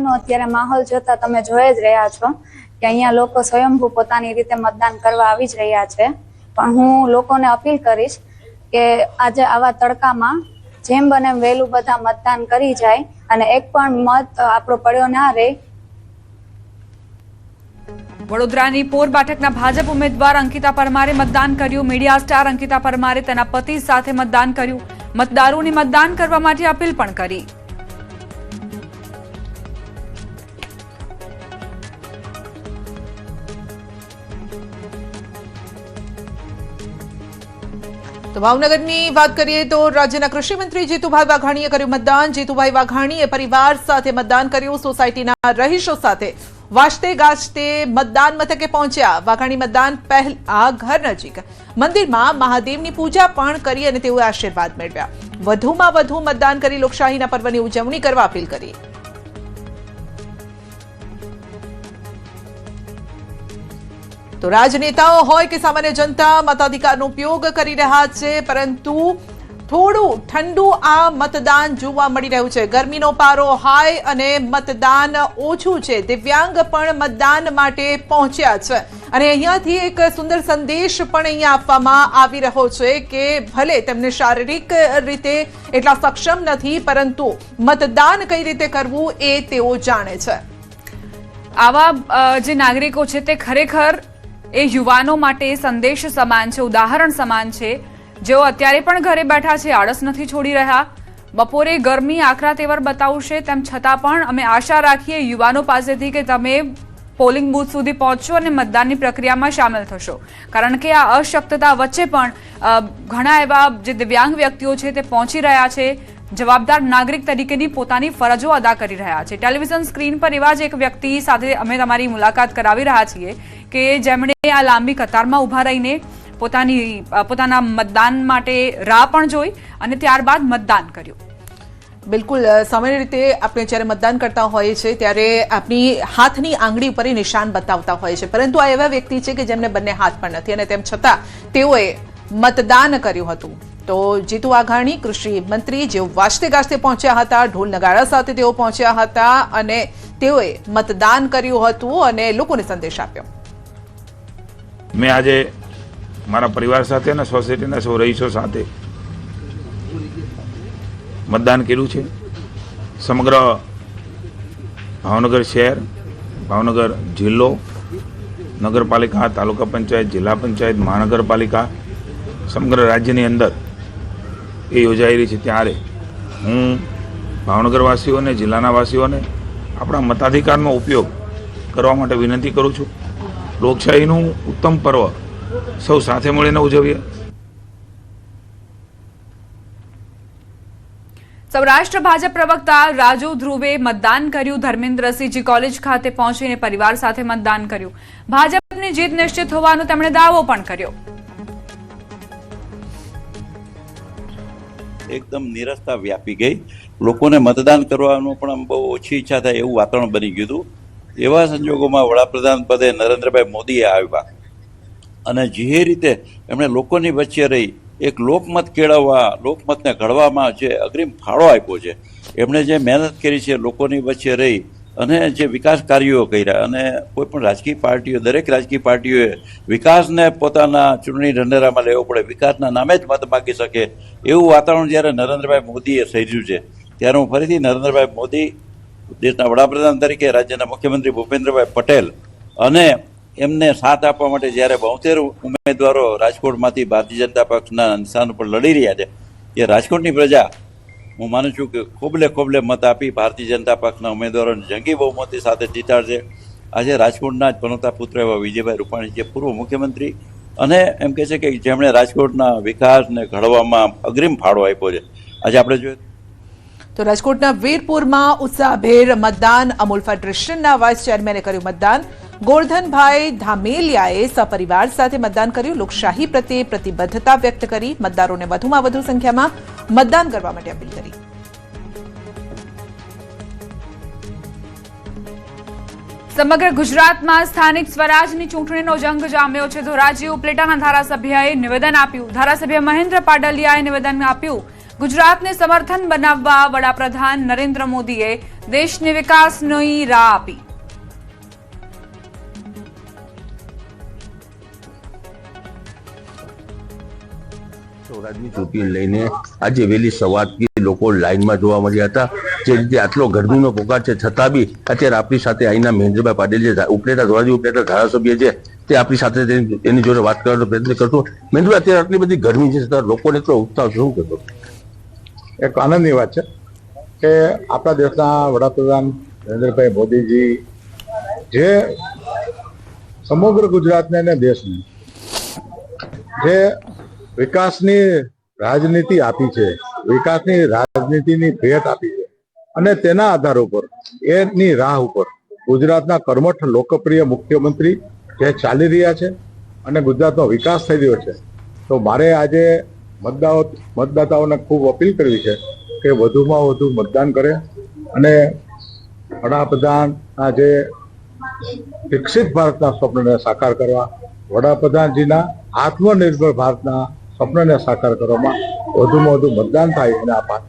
મતદાનનો અત્યારે માહોલ જોતા તમે જોઈ જ રહ્યા છો કે અહીંયા લોકો સ્વયંભૂ પોતાની રીતે મતદાન કરવા આવી જ રહ્યા છે। પણ હું લોકોને અપીલ કરીશ કે આજે આવા તડકામાં જેમ બને એમ વહેલું બધા મતદાન કરી જાય અને એક પણ મત આપણો પડ્યો ના રહે। વડોદરાની પોર બેઠકના ભાજપ ઉમેદવાર અંકિતા પરમારે મતદાન કર્યું। મીડિયા સ્ટાર અંકિતા પરમારે તેના પતિ સાથે મતદાન કર્યું। મતદારોને મતદાન કરવા માટે અપીલ પણ કરી। તો ભાવનગરની વાત કરીએ તો રાજ્યના કૃષિ મંત્રી જીતુભાઈ વાઘાણીએ કર્યું મતદાન। જીતુભાઈ વાઘાણીએ પરિવાર સાથે મતદાન કર્યું। સોસાયટીના રહીશો સાથે વાજતે ગાજતે મતદાન મથકે પહોંચ્યા। વાઘાણી મતદાન પહેલા ઘર નજીક મંદિરમાં મહાદેવની પૂજા પણ કરી અને તેઓએ આશીર્વાદ મેળવ્યા। વધુમાં વધુ મતદાન કરી લોકશાહીના પર્વની ઉજવણી કરવા અપીલ કરી। તો રાજનેતાઓ હોય કે સામાન્ય જનતા મતાધિકારનો ઉપયોગ કરી રહ્યા છે, પરંતુ થોડું ઠંડુ આ મતદાન જોવા મળી રહ્યું છે। ગરમીનો પારો હાઈ અને મતદાન ઓછું છે। દિવ્યાંગ પણ મતદાન માટે પહોંચ્યા છે અને અહીંયાથી એક સુંદર સંદેશ પણ અહીંયા આપવામાં આવી રહ્યો છે કે ભલે તેમને શારીરિક રીતે એટલા સક્ષમ નથી, પરંતુ મતદાન કઈ રીતે કરવું એ તેઓ જાણે છે। આવા જે નાગરિકો છે તે ખરેખર એ યુવાનો માટે સંદેશ સમાન છે, ઉદાહરણ સમાન છે, જેઓ અત્યારે પણ ઘરે બેઠા છે, આળસ નથી છોડી રહ્યા। બપોરે ગરમી આખરા તેવર બતાવશે, તેમ છતાં પણ અમે આશા રાખીએ યુવાનો પાસેથી કે તમે પોલિંગ બૂથ સુધી પહોંચશો અને મતદાનની પ્રક્રિયામાં સામેલ થશો, કારણ કે આ અશક્તતા વચ્ચે પણ ઘણા એવા જે દિવ્યાંગ વ્યક્તિઓ છે તે પહોંચી રહ્યા છે, જવાબદાર નાગરિક તરીકેની પોતાની ફરજો અદા કરી રહ્યા છે। ટેલિવિઝન સ્ક્રીન પર એવા જ એક વ્યક્તિ સાથે અમે તમારી મુલાકાત કરાવી રહ્યા છીએ કે જેમણે આ લાંબી કતારમાં ઊભા રહીને પોતાના મતદાન માટે રાહ પણ જોઈ અને ત્યારબાદ મતદાન કર્યું। બિલકુલ, સામાન્ય રીતે આપણે જ્યારે મતદાન કરતા હોઈએ છીએ ત્યારે આપણી હાથની આંગળી ઉપર નિશાન બતાવતા હોય છે, પરંતુ આ એવા વ્યક્તિ છે કે જેમને બંને હાથ પણ નથી અને તેમ છતાં તેઓએ મતદાન કર્યું હતું। તો જીતુ વાઘાણી કૃષિ મંત્રી જેઓ વાજતે ગાજતે પહોંચ્યા હતા, ઢોલ નગાડા સાથે તેઓ પહોંચ્યા હતા અને તેઓએ મતદાન કર્યું હતું અને લોકોને સંદેશ આપ્યો। મેં આજે મારા પરિવાર સાથે અને સોસાયટીના સૌ રહીશો સાથે મતદાન કર્યું છે। સમગ્ર ભાવનગર શહેર, ભાવનગર જિલ્લો, નગરપાલિકા, તાલુકા પંચાયત, જિલ્લા પંચાયત, મહાનગરપાલિકા, સમગ્ર રાજ્યની અંદર એ યોજાઈ રહી છે। ત્યારે હું ભાવનગરવાસીઓને, જિલ્લાના વાસીઓને આપણા મતાધિકારનો ઉપયોગ કરવા માટે વિનંતી કરું છું। લોકશાહીનું ઉત્તમ પર્વ સૌ સાથે મળીને ઉજવીએ। સૌરાષ્ટ્ર ભાજપ પ્રવક્તા રાજુ ધ્રુવે મતદાન કર્યું। ધર્મેન્દ્રસિંહજી કોલેજ ખાતે પહોંચીને પરિવાર સાથે મતદાન કર્યું। ભાજપની જીત નિશ્ચિત હોવાનો તેમણે દાવો પણ કર્યો। એકદમ નિરસતા વ્યાપી ગઈ, લોકોને મતદાન કરવાનું પણ બહુ ઓછી ઈચ્છા થાય એવું વાતાવરણ બની ગયું હતું। એવા સંજોગોમાં વડાપ્રધાન પદે નરેન્દ્રભાઈ મોદીએ આવ્યા અને જે રીતે એમણે લોકોની વચ્ચે રહી એક લોકમત કેળવવા, લોકમતને ઘડવામાં જે અગ્રીમ ફાળો આપ્યો છે, એમણે જે મહેનત કરી છે લોકોની વચ્ચે રહી અને જે વિકાસ કાર્યો કર્યા, અને કોઈ પણ રાજકીય પાર્ટીઓ, દરેક રાજકીય પાર્ટીઓએ વિકાસને પોતાના ચૂંટણી ઢંઢેરામાં લેવો પડે, વિકાસના નામે જ મત માગી શકે એવું વાતાવરણ જ્યારે નરેન્દ્રભાઈ મોદીએ સર્જ્યું છે, ત્યારે હું ફરીથી નરેન્દ્રભાઈ મોદી દેશના વડાપ્રધાન તરીકે, રાજ્યના મુખ્યમંત્રી ભૂપેન્દ્રભાઈ પટેલ અને એમને સાથ આપવા માટે જ્યારે 72 ઉમેદવારો રાજકોટમાંથી ભારતીય જનતા પક્ષના નિશાન ઉપર લડી રહ્યા છે, એ રાજકોટની પ્રજા હું માનું છું કે ખોબલે મત આપી ભારતીય જનતા પક્ષના ઉમેદવારોને જંગી બહુમતી સાથે જીતાડશે। આજે રાજકોટના જ પનોતા પુત્ર એવા વિજયભાઈ રૂપાણી, જે પૂર્વ મુખ્યમંત્રી અને એમ કહે છે કે જેમણે રાજકોટના વિકાસને ઘડવામાં અગ્રીમ ફાળો આપ્યો છે, આજે આપણે જોઈએ તો રાજકોટના વીરપુરમાં ઉત્સાહભેર મતદાન। અમૂલ ફેડરેશનના વાઇસ ચેરમેને કર્યું મતદાન। ગોરધનભાઈ ધામેલિયાએ સપરિવાર સાથે મતદાન કર્યું। લોકશાહી પ્રત્યે પ્રતિબદ્ધતા વ્યક્ત કરી મતદારોને વધુમાં વધુ સંખ્યામાં મતદાન કરવા માટે અપીલ કરી। સમગ્ર ગુજરાતમાં સ્થાનિક સ્વરાજની ચૂંટણીનો જંગ જામ્યો છે। ધોરાજી ઉપલેટાના ધારાસભ્યએ નિવેદન આપ્યું। ધારાસભ્ય મહેન્દ્ર પાડલિયાએ નિવેદન આપ્યું। ગુજરાતને સમર્થન બનાવવા વડાપ્રધાન નરેન્દ્ર મોદીએ દેશને વિકાસની રાહ આપી. સ્વરાજની ચૂંટણી લઈને આજે વહેલી સવારથી લોકો લાઈનમાં જોવા મળ્યા હતા. જે રીતે આટલો ગરમીનો પોકાર છે છતાં બી અત્યારે આપણી સાથે અહીંના મહેન્દ્રભાઈ પાટીલ જે ઉપલેટા ધોરાજી ઉપલેટા ધારાસભ્ય છે તે આપણી સાથે એની જોડે વાત કરવાનો પ્રયત્ન કરતો. મહેન્દ્રભાઈ, અત્યારે આટલી બધી ગરમી છે છતાં લોકોને એટલો ઉત્સાહ શું કરતો? એક આનંદની વાત છે કે આપણા દેશના વડાપ્રધાન નરેન્દ્રભાઈ મોદીજી જે સમગ્ર ગુજરાતને અને દેશને જે વિકાસની રાજનીતિ આપી છે, વિકાસની રાજનીતિની ભેટ આપી છે અને તેના આધાર ઉપર એની રાહ ઉપર ગુજરાતના કર્મઠ લોકપ્રિય મુખ્યમંત્રી જે ચાલી રહ્યા છે અને ગુજરાતનો વિકાસ થઈ રહ્યો છે. તો મારે આજે મતદાતાઓને ખૂબ અપીલ કરવી છે કે વધુમાં વધુ મતદાન કરે અને વડાપ્રધાનના જે વિકસિત ભારતના સ્વપ્નને સાકાર કરવા, વડાપ્રધાનજીના આત્મનિર્ભર ભારતના સ્વપ્નને સાકાર કરવામાં વધુમાં વધુ મતદાન થાય અને આ